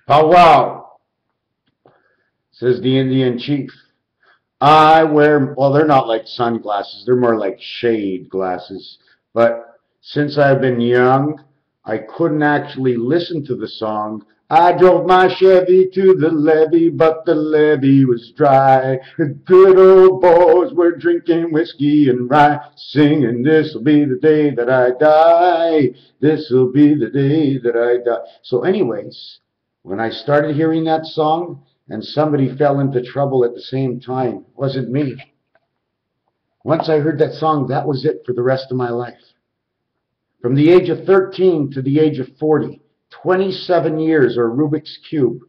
"Bow wow," says the Indian chief. "I wear," well, they're not like sunglasses, they're more like shade glasses. But since I've been young, I couldn't actually listen to the song. "I drove my Chevy to the levee, but the levee was dry. The good old boys were drinking whiskey and rye, singing, 'This'll be the day that I die. This'll be the day that I die.'" So anyways, when I started hearing that song, and somebody fell into trouble at the same time, it wasn't me. Once I heard that song, that was it for the rest of my life. From the age of 13 to the age of 40, 27 years, or Rubik's Cube,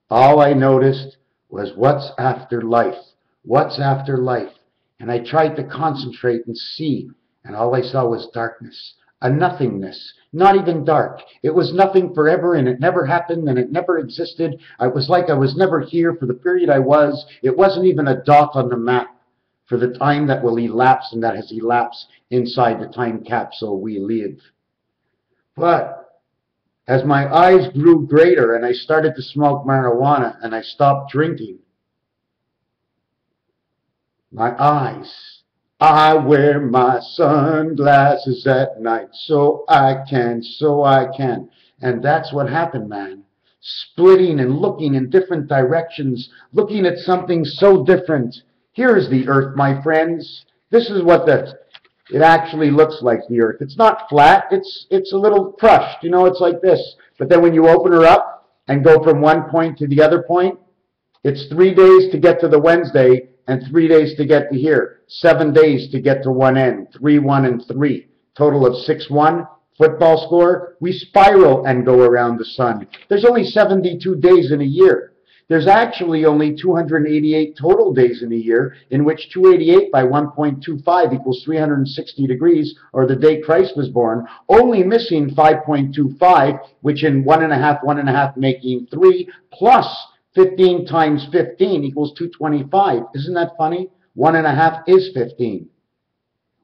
all I noticed was what's after life? What's after life? And I tried to concentrate and see, and all I saw was darkness, a nothingness, not even dark. It was nothing forever, and it never happened, and it never existed. It was like I was never here for the period I was. It wasn't even a dot on the map for the time that will elapse and that has elapsed inside the time capsule we live. But as my eyes grew greater and I started to smoke marijuana and I stopped drinking, my eyes, I wear my sunglasses at night so I can. And that's what happened, man. Splitting and looking in different directions, looking at something so different. Here's the earth, my friends. This is what it actually looks like, the earth. It's not flat, it's a little crushed, you know, it's like this. But then when you open her up and go from one point to the other point, it's 3 days to get to the Wednesday and 3 days to get to here. 7 days to get to one end. 3, 1, and 3. Total of 6, 1. Football score. We spiral and go around the sun. There's only 72 days in a year. There's actually only 288 total days in a year, in which 288 by 1.25 equals 360 degrees, or the day Christ was born, only missing 5.25, which in 1.5 making 3, plus 15 times 15 equals 225. Isn't that funny? 1.5 is 15.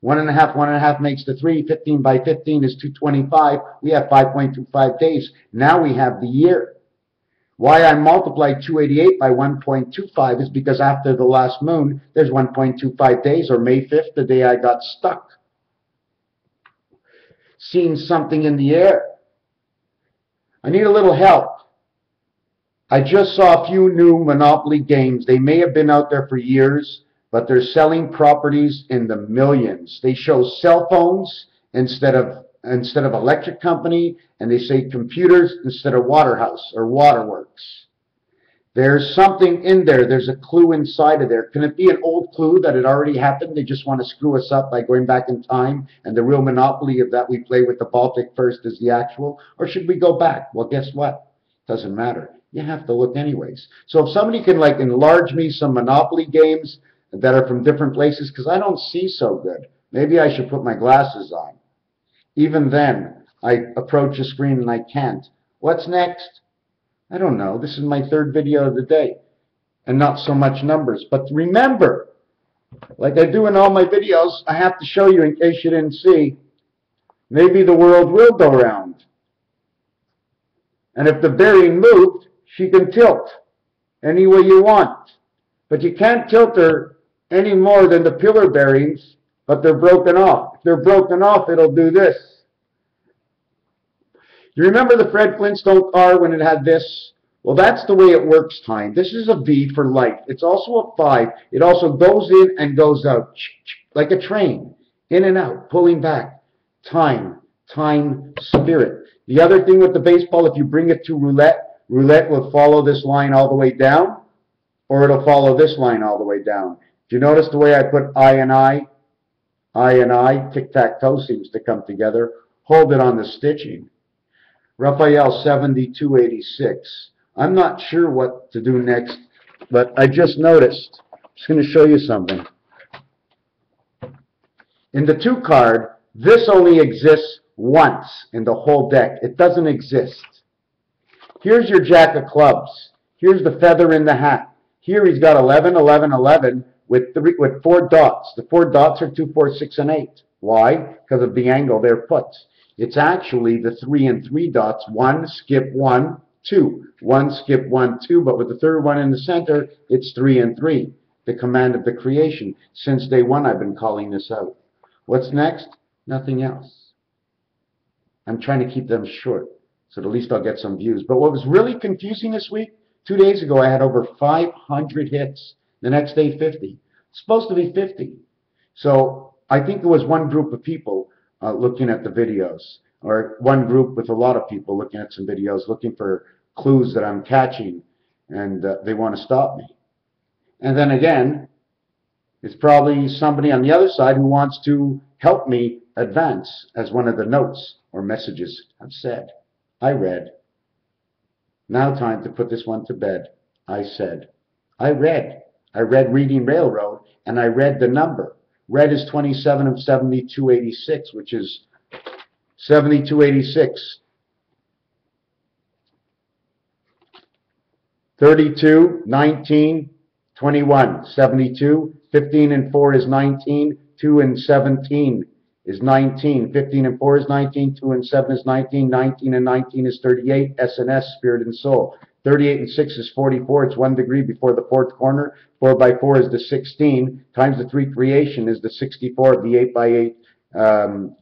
1.5 makes the 3. 15 by 15 is 225. We have 5.25 days. Now we have the year. Why I multiplied 288 by 1.25 is because after the last moon, there's 1.25 days, or May 5th, the day I got stuck. Seeing something in the air. I need a little help. I just saw a few new Monopoly games. They may have been out there for years, but they're selling properties in the millions. They show cell phones instead of electric company, and they say computers instead of Waterhouse or Waterworks. There's something in there. There's a clue inside of there. Can it be an old clue that it already happened? They just want to screw us up by going back in time, and the real Monopoly of that we play with the Baltic first is the actual? Or should we go back? Well, guess what? Doesn't matter. You have to look anyways. So if somebody can like enlarge me some Monopoly games that are from different places, because I don't see so good. Maybe I should put my glasses on. Even then, I approach the screen and I can't. What's next? I don't know. This is my 3rd video of the day. And not so much numbers. But remember, like I do in all my videos, I have to show you in case you didn't see. Maybe the world will go round. And if the bearing moved, she can tilt any way you want. But you can't tilt her any more than the pillar bearings, but they're broken off. If they're broken off, it'll do this. You remember the Fred Flintstone car when it had this? Well, that's the way it works, time. This is a V for light. It's also a 5. It also goes in and goes out, like a train, in and out, pulling back. Time, spirit. The other thing with the baseball, if you bring it to roulette, roulette will follow this line all the way down, or it'll follow this line all the way down. Do you notice the way I put I and I? I and I, tic-tac-toe seems to come together. Hold it on the stitching. Raphael 7286. I'm not sure what to do next, but I just noticed. I'm just going to show you something. In the 2 card, this only exists once in the whole deck. It doesn't exist. Here's your Jack of clubs. Here's the feather in the hat. Here he's got 11, 11, 11 with 4 dots. The 4 dots are 2, 4, 6, and 8. Why? Because of the angle they're put. It's actually the 3 and 3 dots. 1, skip 1, 2. 1, skip 1, 2, but with the third one in the center, it's 3 and 3. The command of the creation. Since day one, I've been calling this out. What's next? Nothing else. I'm trying to keep them short, so at least I'll get some views. But what was really confusing this week, 2 days ago, I had over 500 hits. The next day, 50. It's supposed to be 50. So I think there was one group of people looking at the videos, or one group with a lot of people looking at some videos, looking for clues that I'm catching, and they want to stop me. And then again, it's probably somebody on the other side who wants to help me advance, as one of the notes or messages have said. I read. Now time to put this one to bed. I said. I read. I read Reading Railroad, and I read the number. Red is 27 of 7286, which is 7286. 32, 19, 21, 72. 15 and 4 is 19. 2 and 17 is 19. 15 and 4 is 19. 2 and 7 is 19. 19 and 19 is 38. S and S, spirit and soul. 38 and 6 is 44. It's 1 degree before the fourth corner. 4 by 4 is the 16. Times the 3 creation is the 64 of the 8 by 8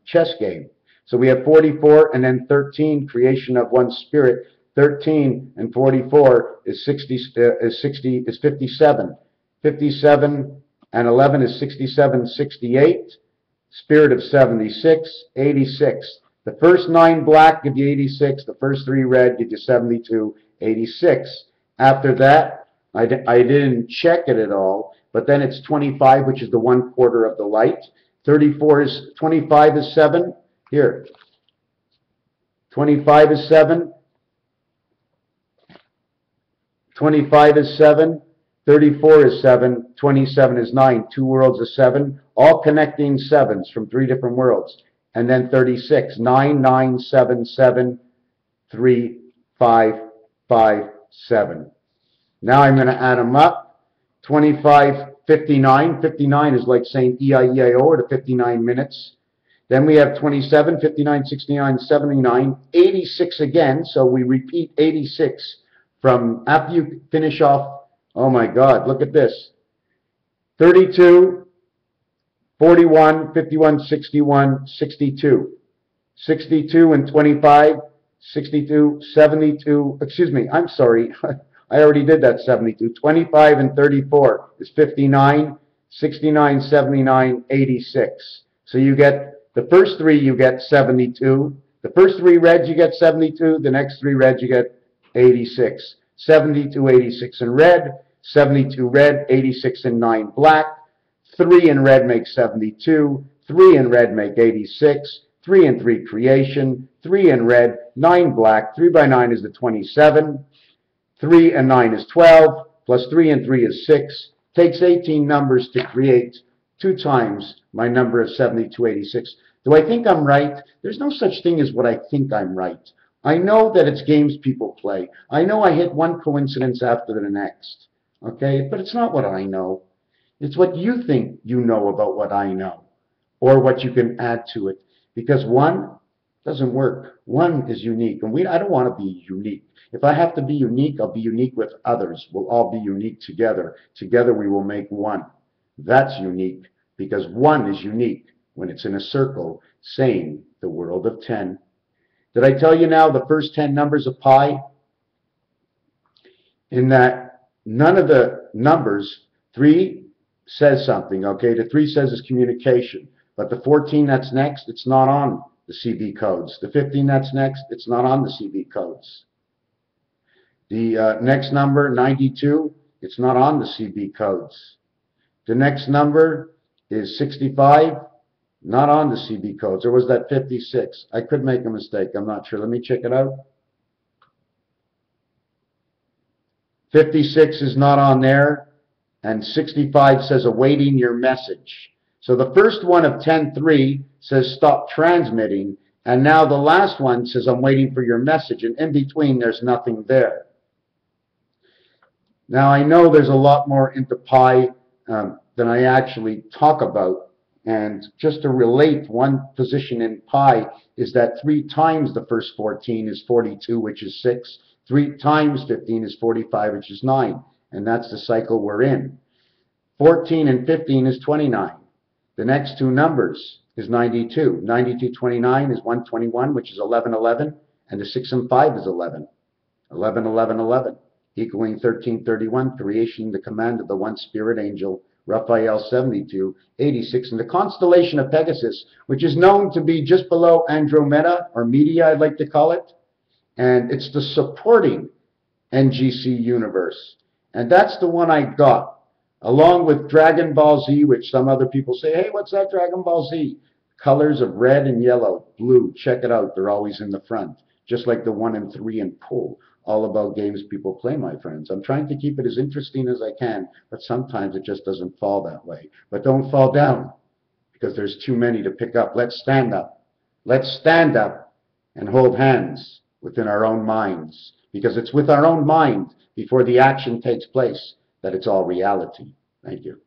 chess game. So we have 44 and then 13, creation of one spirit. 13 and 44 is 57. 57 and 11 is 67, 68. Spirit of 76, 86. The first 9 black give you 86. The first 3 red give you 72, 86. After that, I didn't check it at all, but then it's 25, which is the 1/4 of the light. 25 is 7. Here. 25 is 7. 25 is 7. 34 is 7. 27 is 9. 2 worlds of 7. All connecting 7s from 3 different worlds. And then 36. 9, 9, 7, 7, 3, 5, 5, 7. Now I'm going to add them up. 25, 59. 59 is like saying E-I-E-I-O, or the 59 minutes. Then we have 27, 59, 69, 79, 86 again. So we repeat 86 from after you finish off. Oh my God, look at this. 32, 41, 51, 61, 62. 62 and 25, 62, 72. Excuse me, I'm sorry. I already did that 72. 25 and 34 is 59, 69, 79, 86. So you get the first 3, you get 72. The first 3 reds, you get 72. The next 3 reds, you get 86. 72, 86 in red. 72 red, 86 in 9 black. 3 in red makes 72. 3 in red make 86. 3 and 3 creation. 3 in red, 9 black. 3 by 9 is the 27. 3 and 9 is 12. Plus 3 and 3 is 6. Takes 18 numbers to create 2 times my number of 7286. Do I think I'm right? There's no such thing as what I think I'm right. I know that it's games people play. I know I hit one coincidence after the next. Okay? But it's not what I know. It's what you think you know about what I know, or what you can add to it. Because 1 doesn't work. 1 is unique. And I don't want to be unique. If I have to be unique, I'll be unique with others. We'll all be unique together. Together we will make 1. That's unique, because 1 is unique when it's in a circle, saying the world of 10. Did I tell you now the first 10 numbers of pi? In that none of the numbers, 3 says something, okay? The 3 says it's communication. But the 14 that's next, it's not on the CB codes. The 15 that's next, it's not on the CB codes. The next number, 92, it's not on the CB codes. The next number is 65, not on the CB codes. Or was that 56? I could make a mistake. I'm not sure. Let me check it out. 56 is not on there. And 65 says awaiting your message. So the first one of 10.3 says stop transmitting. And now the last one says I'm waiting for your message. And in between, there's nothing there. Now, I know there's a lot more into pi than I actually talk about. And just to relate, one position in pi is that 3 times the first 14 is 42, which is 6. 3 times 15 is 45, which is 9. And that's the cycle we're in. 14 and 15 is 29. The next two numbers is 92. 92, 29 is 121, which is 11, 11. And the 6 and 5 is 11. 11, 11, 11. Equaling 1331, creation, the command of the one spirit angel, Raphael 72, 86, in the constellation of Pegasus, which is known to be just below Andromeda, or Media, I'd like to call it. And it's the supporting NGC universe. And that's the one I got, along with Dragon Ball Z, which some other people say, hey, what's that Dragon Ball Z? Colors of red and yellow, blue, check it out, they're always in the front. Just like the 1 and 3 in Pool. All about games people play, my friends. I'm trying to keep it as interesting as I can, but sometimes it just doesn't fall that way. But don't fall down, because there's too many to pick up. Let's stand up. Let's stand up and hold hands within our own minds, because it's with our own mind, before the action takes place, that it's all reality. Thank you.